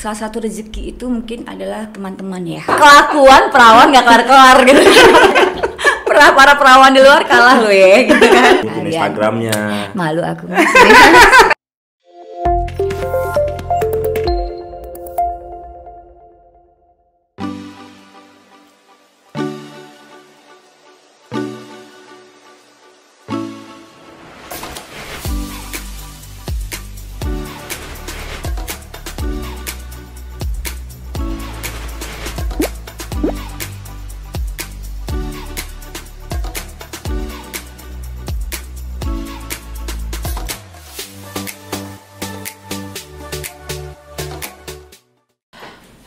Salah satu rezeki itu mungkin adalah teman-teman ya. Kelakuan perawan nggak kelar-kelar gitu. Para perawan di luar kalah lo ya gitu kan. Bikin Instagramnya. Malu aku.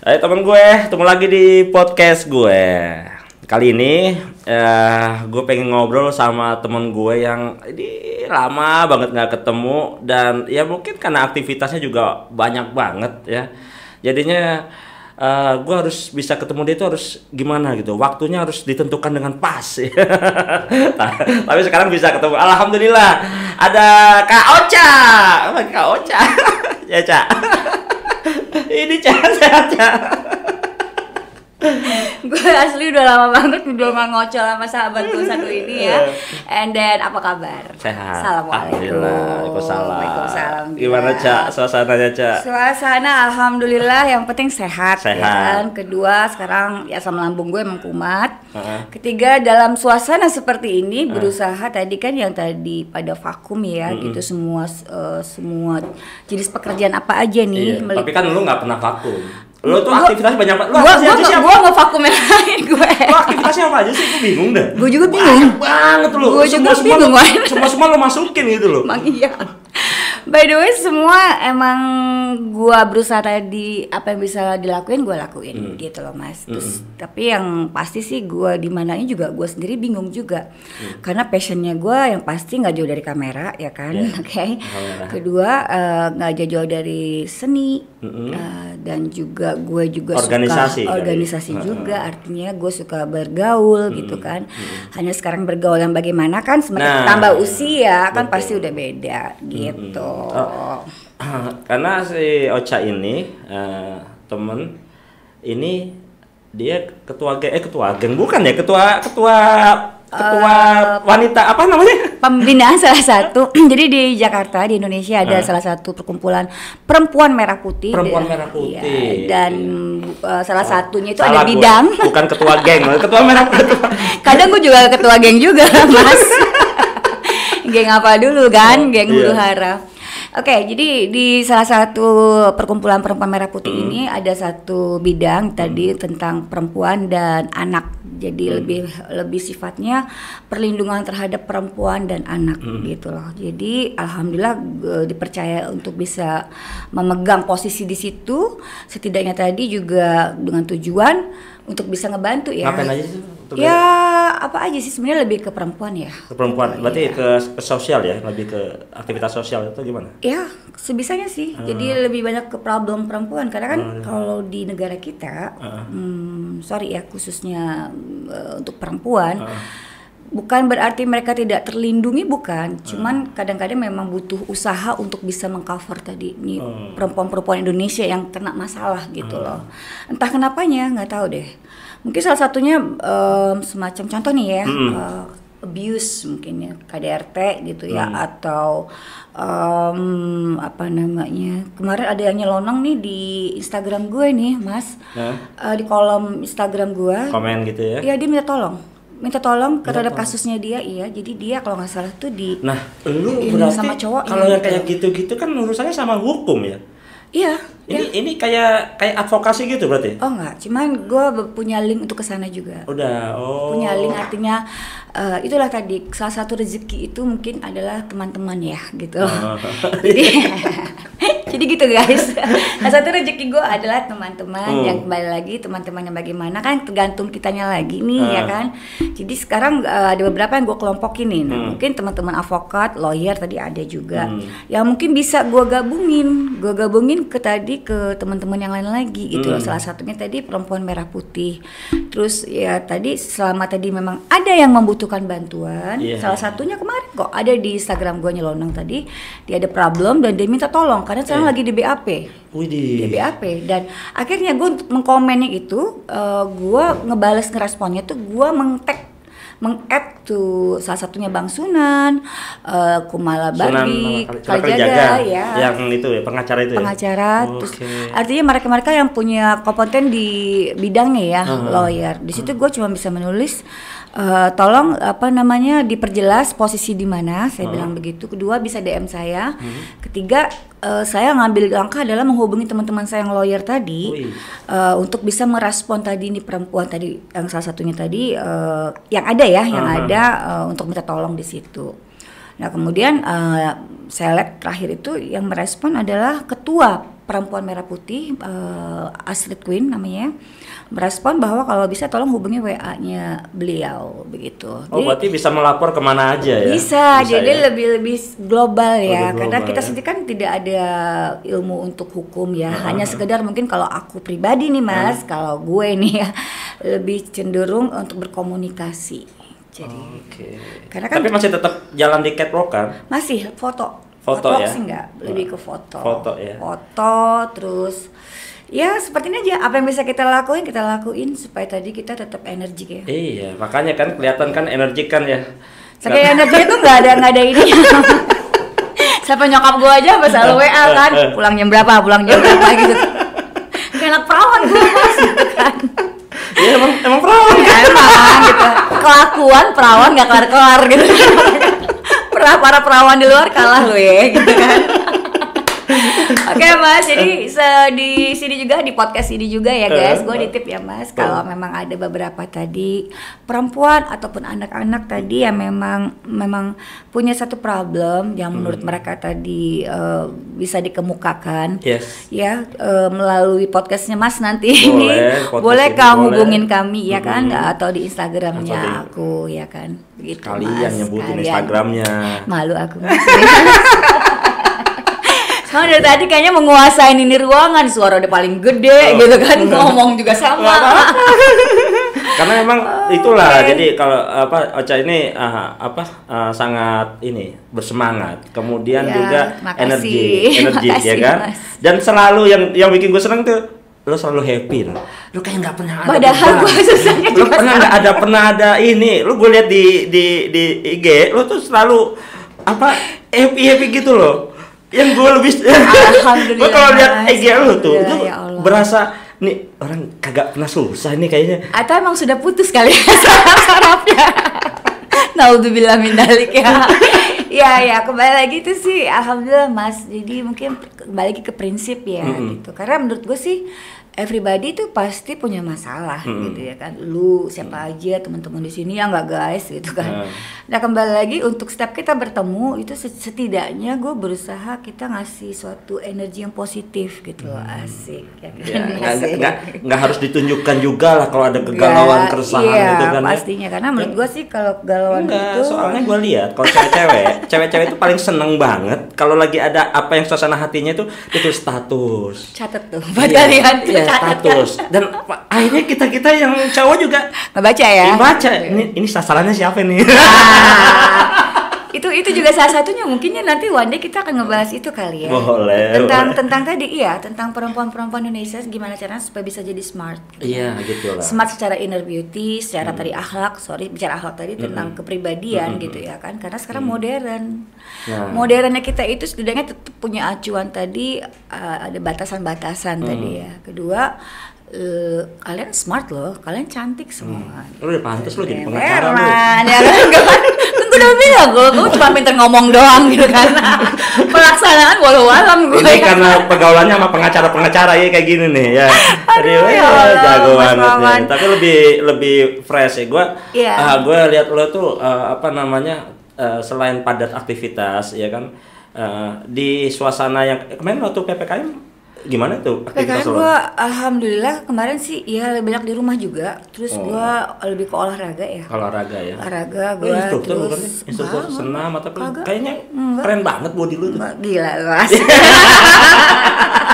Hai teman gue, ketemu lagi di podcast gue. Kali ini gue pengen ngobrol sama temen gue yang ini lama banget nggak ketemu. Dan ya mungkin karena aktivitasnya juga banyak banget ya. Jadinya gue harus bisa ketemu dia itu harus gimana gitu. Waktunya harus ditentukan dengan pas ya. Tapi sekarang bisa ketemu, alhamdulillah. Ada Kak Ocha. Kak Ocha. Ya Cak. Ini sehat. Gue asli udah lama banget udah nggak ngocol sama sahabatku satu ini ya. And then apa kabar? Sehat. Assalamualaikum. Waalaikumsalam. Gimana Cak suasananya Cak? Suasana alhamdulillah, yang penting sehat. Sehat. Ya kan? Kedua sekarang ya asam lambung gue emang kumat. Ketiga dalam suasana seperti ini berusaha tadi kan yang tadi pada vakum ya gitu semua jenis pekerjaan apa aja nih. Iya. Tapi kan lu nggak pernah vakum. Lu tuh aktivitas banyak banget. Gue nggak vakum yang lain gue. Lu aktivitasnya apa aja sih? Gue bingung dah. Gue juga bingung. Banyak banget lu. Gue juga bingung. Semua lu masukin gitu loh. Emang iya. By the way semua emang gue berusaha tadi apa yang bisa dilakuin gue lakuin gitu loh mas. Terus tapi yang pasti sih gue di mananya juga gue sendiri bingung juga. Karena passionnya gue yang pasti nggak jauh dari kamera ya kan. Oke. Kedua nggak jauh dari seni dan juga gue juga organisasi juga. Artinya gue suka bergaul gitu kan. Hanya sekarang bergaul yang bagaimana kan semakin tambah usia kan pasti udah beda gitu. Karena si Ocha ini temen ini dia ketua geng bukan ya, ketua wanita apa namanya? Pembinaan salah satu. Jadi di Jakarta di Indonesia ada salah satu perkumpulan perempuan merah putih. Merah putih. Ya, dan salah satunya itu ada bidang. Bukan ketua geng, ketua merah putih. Kadang gue juga ketua geng juga, Mas. Geng apa dulu kan? Geng Huru Hara. Oke, jadi di salah satu perkumpulan perempuan merah putih ini ada satu bidang tadi tentang perempuan dan anak. Jadi lebih sifatnya perlindungan terhadap perempuan dan anak gitu loh. Jadi alhamdulillah dipercaya untuk bisa memegang posisi di situ. Setidaknya tadi juga dengan tujuan untuk bisa ngebantu ya. Ngapain aja sih? Ya apa aja sih sebenarnya lebih ke perempuan ya. Ke perempuan, berarti ke sosial ya, lebih ke aktivitas sosial itu gimana? Ya sebisanya sih. Jadi lebih banyak ke problem perempuan karena kan kalau di negara kita, sorry ya khususnya untuk perempuan. Bukan berarti mereka tidak terlindungi, bukan. Cuman kadang-kadang memang butuh usaha untuk bisa mengcover tadi nih perempuan-perempuan Indonesia yang kena masalah gitu loh. Entah kenapanya, nggak tahu deh. Mungkin salah satunya semacam contoh nih ya, abuse mungkin ya, KDRT gitu ya, atau apa namanya, kemarin ada yang nyelonong nih di Instagram gue nih mas, di kolom Instagram gue. Komen gitu ya? Iya dia minta tolong terhadap kasusnya dia, iya. Jadi dia kalau nggak salah tuh di lu berarti sama cowok kalau yang kayak gitu-gitu kan urusannya sama hukum ya? Iya. Ini kayak advokasi gitu berarti? Oh enggak, cuman gue punya link untuk kesana juga. Punya link artinya itulah tadi salah satu rezeki itu mungkin adalah teman-teman ya gitu. Jadi gitu guys. Salah satu rezeki gue adalah teman-teman yang kembali lagi teman-teman yang bagaimana kan tergantung kitanya lagi nih ya kan. Jadi sekarang ada beberapa yang gue kelompokin nih. Nah, mungkin teman-teman avokat, lawyer tadi ada juga. Yang mungkin bisa gue gabungin ke teman-teman yang lain lagi gitu loh. Salah satunya tadi perempuan merah putih. Terus ya tadi selama tadi memang ada yang membutuhkan bantuan. Salah satunya kemarin kok ada di Instagram gue nyelonong tadi, dia ada problem dan dia minta tolong karena sekarang sedang lagi di BAP. Widih. Di BAP, dan akhirnya gue untuk mengkomennya itu, gue ngeresponnya tuh gue meng-add tuh salah satunya Bang Sunan, Kumala Bagi, Kalijaga ya. Yang itu ya, pengacara itu pengacara, terus artinya mereka-mereka yang punya kompeten di bidangnya ya, lawyer. Di situ gue cuma bisa menulis, tolong diperjelas posisi di mana, saya bilang begitu. Kedua, bisa DM saya. Ketiga, saya ngambil langkah adalah menghubungi teman-teman saya yang lawyer tadi, untuk bisa merespon tadi ini perempuan tadi yang salah satunya tadi, yang ada untuk minta tolong di situ. Nah kemudian saya lihat terakhir itu yang merespon adalah ketua Perempuan Merah Putih, Astrid Queen namanya, merespon bahwa kalau bisa tolong hubungi WA-nya beliau begitu. Oh, berarti bisa melapor kemana aja ya? Bisa jadi ya? lebih global ya, karena kita sendiri kan tidak ada ilmu untuk hukum ya, hanya sekedar mungkin kalau aku pribadi nih Mas, kalau gue nih ya lebih cenderung untuk berkomunikasi. Jadi, karena kan tapi masih tetap jalan di catwalk kan? Masih foto ya? Sih enggak, lebih ke foto ya. Foto terus ya seperti ini aja, apa yang bisa kita lakuin supaya tadi kita tetap energik ya. Iya, makanya kan kelihatan kan energik kan ya. Saking energinya tuh nggak ada ini. Sampai nyokap gue aja selalu WA kan, pulang jam berapa gitu. Kayak anak perawan gue Mas gitu kan. Iya emang perawan. Ya, emang gitu. Kelakuan perawan nggak kelar gitu. Para perawan di luar kalah lo ya gitu kan. Oke Mas, jadi di sini juga, di podcast ini juga ya guys, gue nitip ya Mas, kalau memang ada beberapa tadi perempuan ataupun anak-anak tadi yang memang punya satu problem yang menurut mereka tadi bisa dikemukakan, ya melalui podcastnya Mas nanti boleh kamu hubungin kami ya kan, atau di Instagramnya aku ya kan, begitu kalian nyebutin Instagramnya. Malu aku Mas. Nah, dari tadi kayaknya menguasain ini ruangan, suara udah paling gede gitu kan, ngomong juga sama. Karena memang itulah, jadi kalau Ocha ini sangat ini bersemangat, kemudian juga energi ya kan. Mas. Dan selalu yang bikin gue seneng tuh, lo selalu happy lo kayak nggak pernah ada. Padahal gue susahnya lo pernah ada ini, lo gue lihat di IG, lo tuh selalu happy gitu loh. Yang gue lebih gue kalau lihat IG lu tuh itu ya berasa nih orang kagak pernah susah nih kayaknya, atau emang sudah putus kali ya sarafnya. Naudzubillah min dzalik ya. Ya kembali lagi itu sih alhamdulillah Mas, jadi mungkin kembali lagi ke prinsip ya gitu, karena menurut gue sih everybody tuh pasti punya masalah gitu ya kan. Lu siapa aja teman-teman di sini ya nggak guys gitu kan. Nah kembali lagi untuk setiap kita bertemu itu setidaknya gue berusaha kita ngasih suatu energi yang positif gitu loh. Asik ya kan. Nggak harus ditunjukkan juga lah kalau ada kegalauan keresahan gitu kan. Iya pastinya, karena menurut gue sih kalau kegalauan itu soalnya gue lihat kalau cewek-cewek itu paling seneng banget kalau lagi ada apa yang suasana hatinya itu status. Catet tuh buat kalian. Status. Dan akhirnya kita yang cowok juga ngebaca ya. Baca. Ini sasarannya siapa nih? Itu juga salah satunya, mungkinnya nanti one day kita akan ngebahas itu kali ya. Boleh. Tentang tadi tentang perempuan-perempuan Indonesia gimana caranya supaya bisa jadi smart. Iya, gitu lah. Smart secara inner beauty, secara tadi bicara akhlak tadi tentang kepribadian gitu ya kan. Karena sekarang modern. Modernnya kita itu setidaknya tetap punya acuan tadi, ada batasan-batasan tadi ya. Kedua, kalian smart loh, kalian cantik semua. Lu udah pantas lo jadi pengacara lu. Ya kan? Gue udah bilang, gue cuma pinter ngomong doang gitu kan. Pelaksanaan walau-walam gue. Ini karena pergaulannya sama pengacara-pengacara ya kayak gini nih ya. Jadi jago banget ya. Tapi lebih fresh ya. Gue lihat lo tuh selain padat aktivitas ya kan, di suasana yang kemarin waktu PPKM gimana tuh aktivitas Karena lo? gue alhamdulillah kemarin sih ya lebih banyak di rumah juga. Terus gue lebih ke olahraga ya. Olahraga ya. Olahraga gue Instruktur bukan terus sih? Instruktur senam atau kagak. kayaknya Enggak. keren banget body lu tuh. Gila lu asik.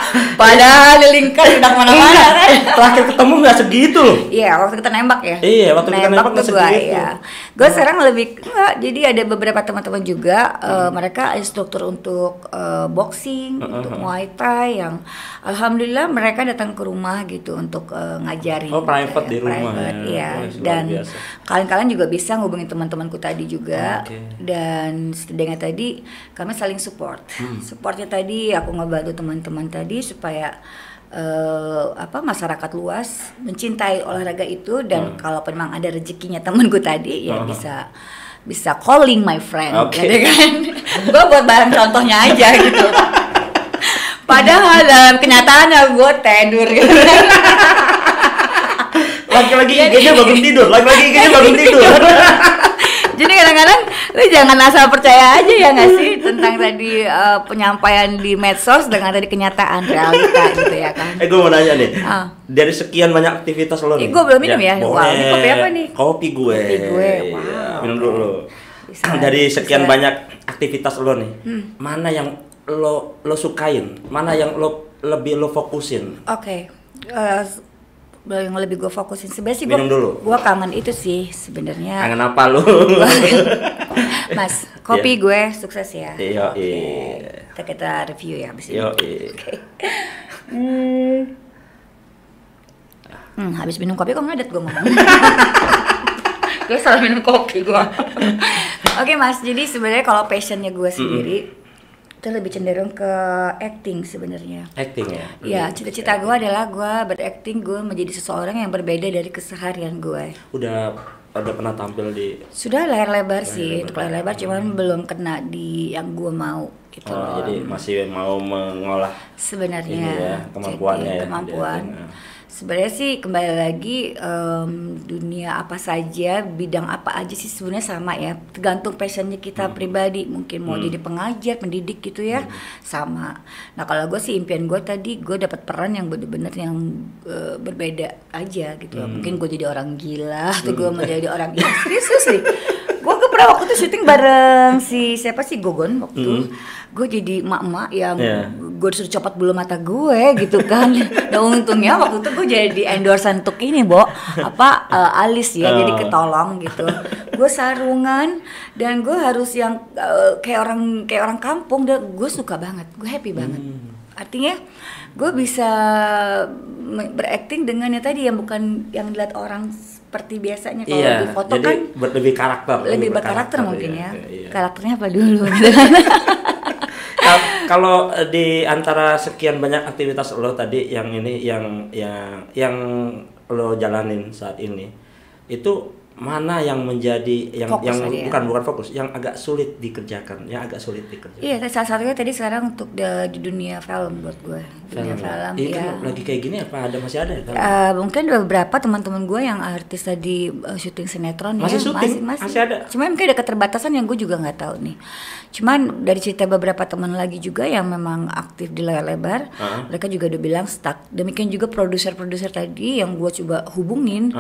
Padahal lingkar udah kemana-mana kan. Terakhir ketemu nggak segitu loh. Iya, waktu kita nembak ya. Iya, waktu kita nembak nggak tuh gua, segitu. ya. Gue sekarang lebih enggak. Jadi ada beberapa teman-teman juga mereka instruktur untuk boxing, untuk Muay Thai yang alhamdulillah mereka datang ke rumah gitu untuk ngajarin. Oh, private gitu di rumah private, ya. iya. Oh, luar Dan biasa. kalian-kalian juga bisa ngubungin teman-temanku tadi juga. Oke. Dan setidaknya tadi kami saling support. Supportnya tadi aku ngebantu teman-teman tadi supaya masyarakat luas mencintai olahraga itu dan kalau memang ada rezekinya temanku tadi ya bisa calling my friend, Oke. gitu kan. Gue buat bahan contohnya aja gitu. Padahal dalam kenyataannya gue tidur gitu. Lagi-lagi IG-nya bangun tidur, lagi-lagi IG-nya bangun tidur. Jadi kadang-kadang lu jangan asal percaya aja ya nggak sih tentang tadi penyampaian di medsos dengan tadi kenyataan realita gitu ya kan. Gue mau nanya nih, dari sekian banyak aktivitas lo nih. Gue belum minum ya. Boleh. Wah, ini kopi apa nih? Kopi gue. Kopi gue, Iya, wow. minum dulu. Dari sekian banyak aktivitas lo nih, mana yang lo sukain, mana yang lo lebih lo fokusin? Oke. Yang lebih gue fokusin sebenarnya sih Minum dulu. gue kangen itu sih sebenarnya. Kangen apa lo? Mas, kopi gue sukses ya. Iya, Oke. iya. Kita review ya abis ini. Iya. Oke. Habis minum kopi kok ngadet gue ngomong. Gue salah minum kopi gue. Oke Mas, jadi sebenarnya kalau passionnya gue sendiri itu lebih cenderung ke acting sebenarnya. Acting ya? Ya, cita-cita gue adalah gue berakting, gue menjadi seseorang yang berbeda dari keseharian gue. Udah pernah tampil di... Sudah layar lebar sih, untuk layar lebar cuman belum kena di yang gue mau gitu loh. Jadi masih mau mengolah Sebenarnya ini ya, kemampuannya jadi, ya. kemampuan. Sebenarnya sih kembali lagi dunia apa saja, bidang apa aja sih sebenarnya sama ya. Tergantung passionnya kita pribadi. Mungkin mau jadi pengajar, pendidik gitu ya, sama. Nah kalau gue sih impian gue tadi gue dapat peran yang bener-bener yang berbeda aja gitu. Mungkin gue jadi orang gila, atau gue mau jadi orang gila. Serius nih. Gue pernah waktu itu syuting bareng siapa sih Gogon waktu itu. Gue jadi emak-emak yang gue disuruh copot bulu mata gue gitu kan. Dan untungnya waktu itu gue jadi endorsean untuk ini alis ya, jadi ketolong gitu. Gue sarungan dan gue harus yang kayak orang kampung dan gue suka banget, gue happy banget. Artinya gue bisa berakting dengan yang tadi yang bukan yang dilihat orang seperti biasanya kalau di foto jadi kan lebih karakter, lebih berkarakter mungkin ya. Iya. Karakternya apa dulu gitu kan. Kalau di antara sekian banyak aktivitas lo tadi yang ini yang lo jalanin saat ini itu mana yang menjadi yang bukan fokus, yang agak sulit dikerjakan, Iya, salah satunya tadi sekarang untuk di dunia film buat gue. Dunia film iya, ya. kan lagi kayak gini apa masih ada kan? Mungkin beberapa teman-teman gue yang artis tadi syuting sinetron masih ya, syuting, masih ada. Cuma mungkin ada keterbatasan yang gue juga nggak tahu nih. Cuman dari cerita beberapa teman lagi juga yang memang aktif di layar lebar, mereka juga udah bilang stuck. Demikian juga produser-produser tadi yang gue coba hubungin,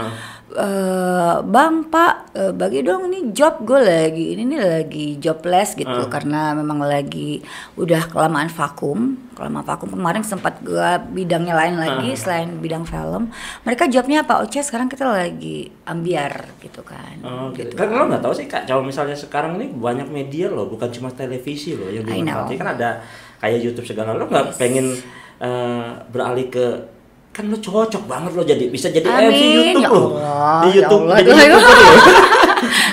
Bang Pak, bagi dong nih job gue ini nih lagi jobless gitu karena memang lagi udah kelamaan vakum kemarin sempat gue bidangnya lain lagi selain bidang film. Mereka jobnya apa? Oce sekarang kita lagi ambiar gitu kan. Gitu. Kan lo nggak tahu sih Kak, kalau misalnya sekarang ini banyak media loh, bukan cuma televisi loh yang dimanfaatkan, kan ada kayak YouTube segala. Lo nggak pengen beralih ke, kan lo cocok banget lo bisa jadi MC YouTube lo. Di YouTube jadi YouTuber lo.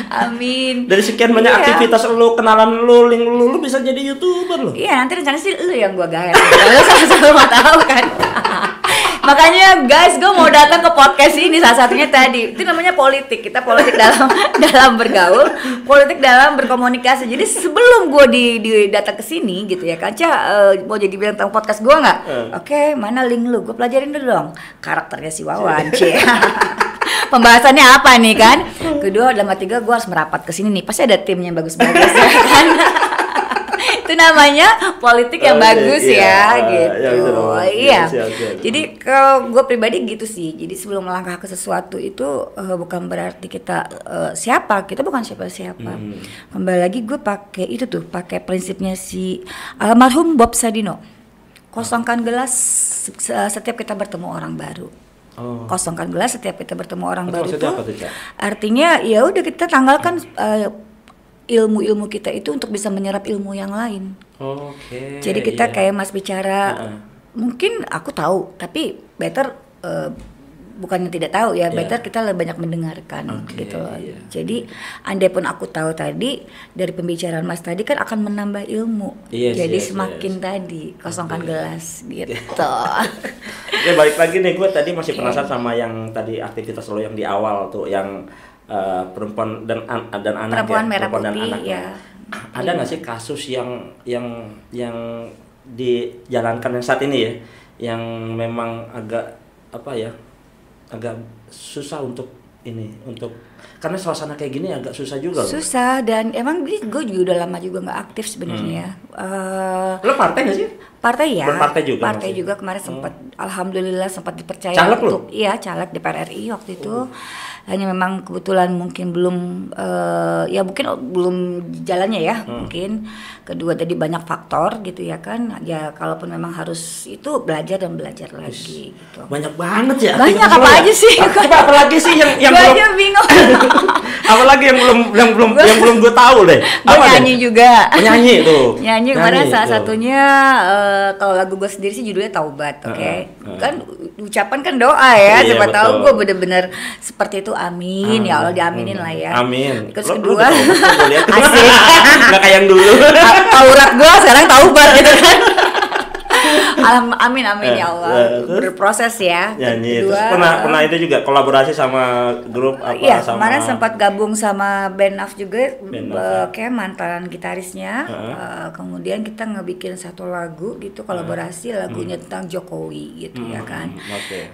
Amin. Dari sekian banyak aktivitas lo, kenalan lo, link lo bisa jadi YouTuber lo. Iya, nanti rencana sih lo yang gue gaya. Lo sama-sama mau tahu kan. Makanya guys, gue mau datang ke podcast ini salah satunya tadi. Itu namanya politik. Kita politik dalam bergaul, politik dalam berkomunikasi. Jadi sebelum gue datang ke sini gitu ya, Kaca mau jadi bilang tentang podcast gue nggak? Oke, mana link lu? Gue pelajarin dulu dong karakternya si Wawan. Pembahasannya apa nih kan? Kedua, dalam ketiga gue harus merapat ke sini nih. Pasti ada timnya bagus-bagus ya kan? Itu namanya politik yang bagus ya gitu. Iya. Jadi kalau gue pribadi gitu sih. Jadi sebelum melangkah ke sesuatu itu bukan berarti kita siapa, kita bukan siapa-siapa. Kembali lagi gue pakai itu tuh, pakai prinsipnya si almarhum Bob Sadino. Kosongkan gelas setiap kita bertemu orang baru. Kosongkan gelas setiap kita bertemu orang baru itu artinya ya udah kita tanggalkan ilmu-ilmu kita itu untuk bisa menyerap ilmu yang lain. Jadi kita kayak Mas bicara, mungkin aku tahu, tapi better bukannya tidak tahu ya, better kita lebih banyak mendengarkan gitu loh. Jadi andai pun aku tahu tadi dari pembicaraan Mas tadi kan akan menambah ilmu. Jadi semakin tadi kosongkan gelas gitu. Ya balik lagi nih, gue tadi masih penasaran sama yang tadi aktivitas lo yang di awal tuh, yang perempuan dan anak perempuan merah perempuan putih, dan anak ya. Ada nggak sih kasus yang dijalankan yang saat ini ya, yang memang agak agak susah untuk karena suasana kayak gini agak susah juga loh. Susah, dan emang gue juga udah lama juga nggak aktif sebenarnya. Lo partai nggak sih? Partai ya. Berpartai juga. Partai juga kemarin sempat, alhamdulillah sempat dipercaya caleg untuk caleg DPR RI waktu itu. Hanya memang kebetulan mungkin belum belum jalannya ya, mungkin. Kedua tadi banyak faktor gitu ya kan. Ya kalaupun memang harus itu belajar dan belajar lagi gitu. Banyak banget ya. Banyak apa aja sih? Coba apalagi sih yang gue belum aja bingung. apalagi yang belum gue tahu deh. Gue nyanyi juga. Nyanyi tuh. Nyanyi kemarin salah satunya kalau lagu gue sendiri sih judulnya Taubat, kan ucapan kan doa ya, siapa tahu gue bener-bener seperti itu, amin ya Allah, diaminin lah ya. Amin. Terus kedua, asik, nggak kayak yang dulu. Taurat gue sekarang Taubat gitu kan. Amin ya Allah. Berproses ya. Nyanyi. Kedua, terus pernah itu juga kolaborasi sama grup apa? Iya, kemarin sempat gabung sama Ben Af juga, kayak mantan gitarisnya. Kemudian kita ngebikin satu lagu gitu, kolaborasi lagunya tentang Jokowi gitu ya kan.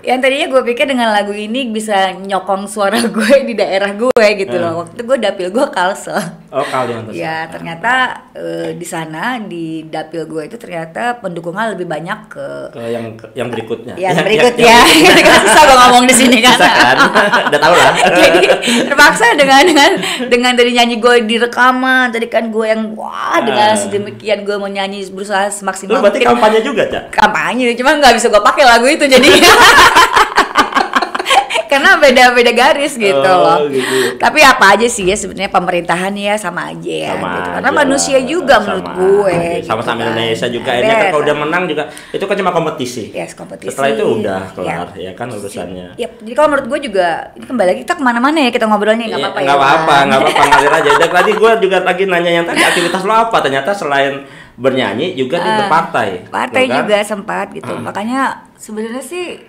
Yang tadinya gue pikir dengan lagu ini bisa nyokong suara gue di daerah gue gitu loh. Waktu itu gue dapil gue Kalsel. Ya ternyata di sana di dapil gue itu ternyata pendukungnya lebih banyak ke yang berikutnya. Yang berikutnya. Susah gue ngomong di sini kan. Udah tahu lah. Jadi terpaksa dengan tadi nyanyi gue di rekaman, tadi kan gue yang dengan sedemikian gue mau nyanyi berusaha semaksimal. Lu berarti kampanye juga, Cak? Kampanye, cuma nggak bisa gue pakai lagu itu jadi. Karena beda garis gitu loh. Gitu. Tapi apa aja sih ya sebenarnya pemerintahan ya sama aja ya. Sama gitu. aja Karena manusia juga menurut gue. Sama-sama gitu Indonesia juga. Ini kan kalau udah menang juga itu kan cuma kompetisi. Yes, kompetisi. Setelah itu udah kelar ya kan urusannya. Yep. Jadi kalau menurut gue juga ini kembali lagi kita kemana-mana ya kita ngobrolnya nggak apa-apa ya. Nggak apa-apa ngalir aja. Dan tadi gue juga lagi nanya yang tadi aktivitas lo apa? Ternyata selain bernyanyi juga di berpartai. Partai juga sempat gitu. Makanya sebenarnya sih.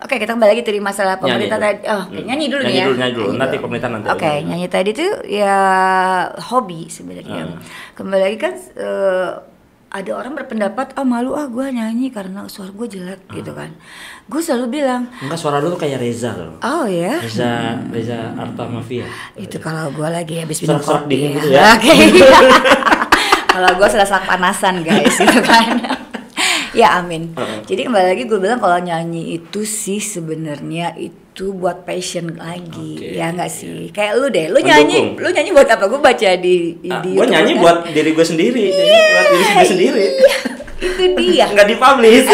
Oke, kita kembali lagi dari masalah pemerintah tadi. Nyanyi dulu nih ya. Nyanyi dulu. Nanti pemerintah nanti. Oke, nyanyi tadi tuh ya hobi sebenarnya. Kembali lagi kan ada orang berpendapat, malu gue nyanyi karena suara gue jelek gitu kan. Gue selalu bilang, enggak, suara lu tuh kayak Reza loh. Oh ya. Reza Arta Mafia. Itu kalau gue lagi habis minum kopi dingin gitu ya. Oke. Kalau gue sedang panasan guys gitu kan. Ya amin. Jadi kembali lagi gue bilang kalau nyanyi itu sih sebenarnya itu buat passion lagi, ya nggak sih? Kayak lu deh, lu nyanyi buat apa? Gue baca di gue nyanyi kan? Buat diri gue sendiri, buat diri gue sendiri. Itu dia. Nggak dipublish.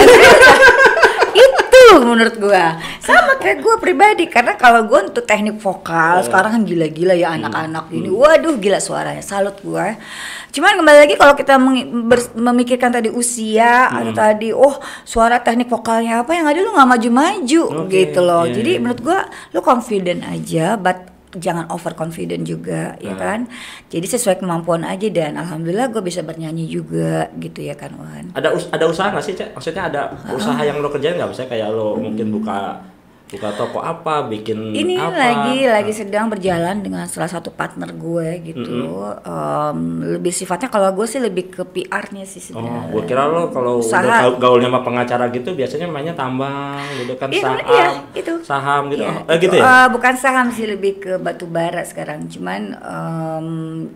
Itu menurut gue sama kayak gue pribadi, karena kalau gue untuk teknik vokal sekarang kan gila-gila ya anak-anak ini, waduh gila suaranya, salut gue. Cuman kembali lagi kalau kita memikirkan tadi usia atau tadi suara teknik vokalnya apa, yang ada lu nggak maju-maju gitu loh. Jadi menurut gue lu confident aja, but jangan over confident juga ya kan. Jadi sesuai kemampuan aja, dan alhamdulillah gue bisa bernyanyi juga gitu ya kan Wan. Ada usaha nggak sih, Cak? Maksudnya ada usaha yang lo kerjain nggak? Misalnya kayak lo mungkin buka buka toko apa, bikin ini apa? lagi sedang berjalan dengan salah satu partner gue gitu. Lebih sifatnya kalau gue sih lebih ke PR-nya sih sebenarnya. Gue kira lo kalau udah gaulnya sama pengacara gitu biasanya mainnya tambang gitu kan, saham gitu. Gitu ya? Bukan saham sih, lebih ke batu bara sekarang. Cuman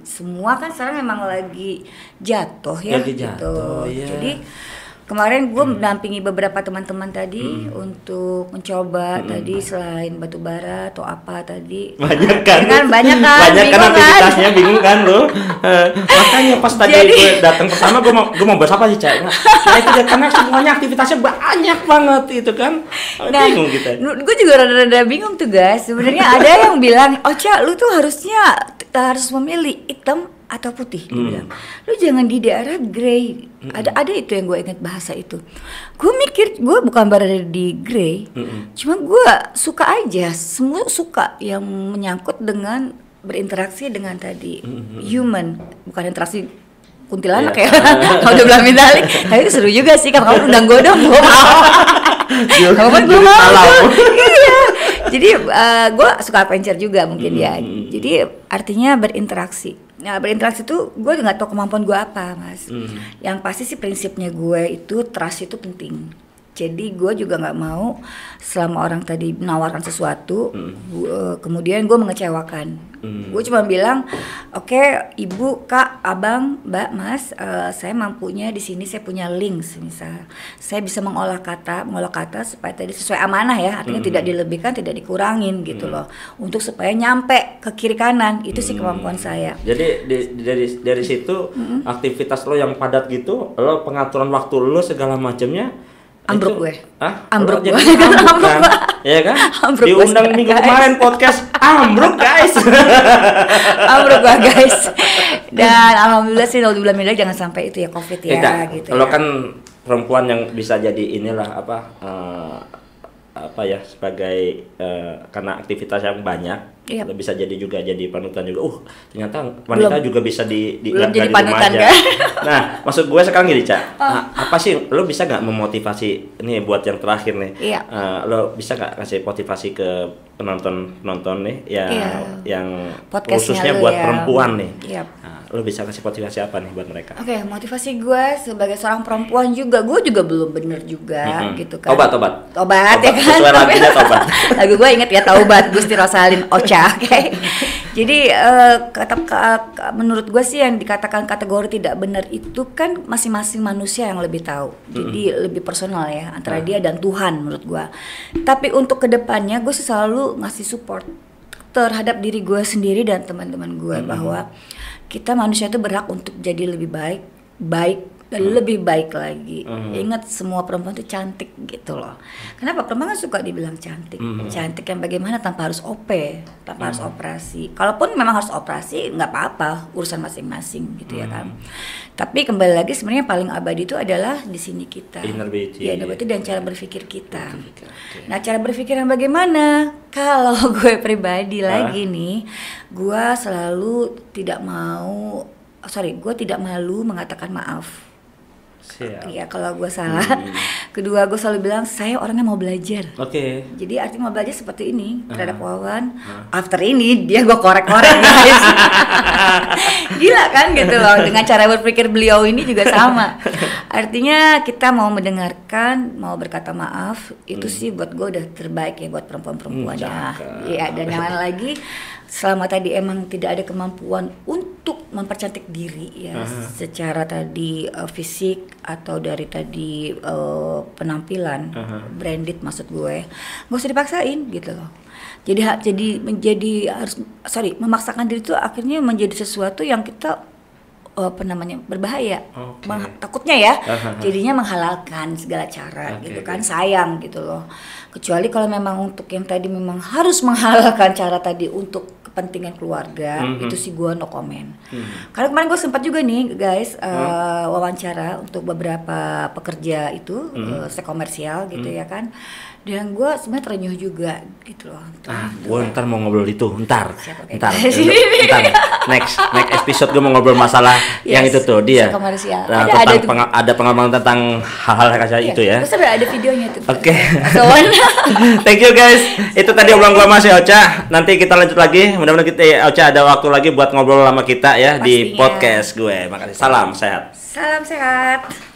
semua kan sekarang memang lagi jatuh ya gitu. Iya. Jadi kemarin gue mendampingi beberapa teman-teman tadi untuk mencoba tadi selain batu bara atau apa tadi. Banyak kan aktivitasnya, bingung kan lo. Makanya pas tadi gue datang pertama gue mau bahas apa sih, Cak? Nah itu karena semuanya aktivitasnya banyak banget itu kan. Bingung kita. Gue juga rada-rada bingung tuh guys. Sebenarnya ada yang bilang, Cak lu tuh harus memilih hitam atau putih. Dia bilang, lu jangan di daerah grey. Ada itu yang gue ingat bahasa itu. Gue mikir gue bukan berada di grey, cuma gue suka aja, semua suka yang menyangkut dengan berinteraksi dengan tadi human, bukan interaksi kuntilanak ya. Kalau udah bilang medali, tapi itu seru juga sih. Kalau kamu undang gue dong, gue mau. Kamu kan gue mau. Iya. Jadi gue suka adventure juga mungkin ya. Jadi artinya berinteraksi. Nah berinteraksi tuh gue nggak tahu kemampuan gue apa mas. Yang pasti sih prinsipnya gue itu trust itu penting. Jadi gue juga nggak mau selama orang tadi menawarkan sesuatu, kemudian gue mengecewakan. Gue cuma bilang, oke, ibu, kak, abang, mbak, mas, saya mampunya di sini, saya punya links, misal, saya bisa mengolah kata supaya tadi sesuai amanah ya, artinya tidak dilebihkan, tidak dikurangin gitu loh, untuk supaya nyampe ke kiri kanan, itu sih kemampuan saya. Jadi dari situ aktivitas lo yang padat gitu, lo pengaturan waktu lo segala macamnya. Ambruk gue. Ambruk gue. Ya kan? Ambruk diundang minggu kemarin podcast ambruk guys. Ambruk gue guys. Dan alhamdulillah sih alhamdulillah jangan sampai itu ya COVID ya gitu. Lo kan perempuan yang bisa jadi inilah apa ya sebagai karena aktivitas yang banyak. Lo bisa jadi panutan juga. Ternyata wanita juga bisa belum jadi panutan kan? Nah, maksud gue sekarang gini, Cak. Apa sih lo bisa nggak memotivasi ini buat yang terakhir nih? Lo bisa nggak kasih motivasi ke penonton nih yang khususnya buat perempuan nih? Lo bisa kasih motivasi apa nih buat mereka? Oke, motivasi gue sebagai seorang perempuan juga, gue juga belum bener juga gitu kan. Tobat ya kan. Sesuai lagunya Tobat. Lagu gue inget ya, Taubat Gusti Rosalin Ocha. Oke. Jadi menurut gue sih yang dikatakan kategori tidak benar itu kan masing-masing manusia yang lebih tahu. Jadi lebih personal ya antara dia dan Tuhan menurut gue. Tapi untuk kedepannya gue sih selalu ngasih support terhadap diri gue sendiri dan teman-teman gue bahwa kita manusia itu berhak untuk jadi lebih baik dan lebih baik lagi. Ingat semua perempuan itu cantik gitu loh. Kenapa? Perempuan kan suka dibilang cantik. Cantik yang bagaimana tanpa harus OP, tanpa harus operasi. Kalaupun memang harus operasi nggak apa-apa, urusan masing-masing gitu ya kan. Tapi kembali lagi sebenarnya paling abadi itu adalah di sini kita. Inner beauty. Ya, inner beauty dan cara berpikir kita. Nah, cara berpikir yang bagaimana? Kalau gue pribadi lagi nih, gue selalu gue tidak malu mengatakan maaf. Ya kalau gue salah. Kedua gue selalu bilang saya orangnya mau belajar. Jadi artinya mau belajar seperti ini terhadap Wawan. After ini dia gue korek-korek guys. Gila kan gitu loh. Dengan cara berpikir beliau ini juga sama. Artinya kita mau mendengarkan, mau berkata maaf. Itu sih buat gue udah terbaik ya buat perempuan-perempuan ya. Iya, dan yang lain lagi, selama tadi emang tidak ada kemampuan untuk mempercantik diri ya, secara tadi fisik atau dari tadi penampilan branded maksud gue, nggak usah dipaksain gitu loh. Jadi memaksakan diri itu akhirnya menjadi sesuatu yang kita berbahaya. Takutnya ya jadinya menghalalkan segala cara gitu kan, sayang gitu loh. Kecuali kalau memang untuk yang tadi memang harus menghalalkan cara tadi untuk kepentingan keluarga, itu sih gue no comment. Karena kemarin gue sempat juga nih guys wawancara untuk beberapa pekerja itu komersial gitu ya kan. Dan gue sebenarnya terenyuh juga gitu loh. Gue ntar mau ngobrol itu, ntar Siapa next episode gue mau ngobrol masalah yang itu tuh dia. Nah, ada pengalaman tentang hal-hal kayak itu ya. Terus ada videonya tuh. Oke. Thank you guys. Itu tadi obrolan gue masih Ocha. Nanti kita lanjut lagi. Mudah-mudahan kita Ocha ada waktu lagi buat ngobrol sama kita ya. Pastinya. Di podcast gue. Makasih. Salam sehat. Salam sehat.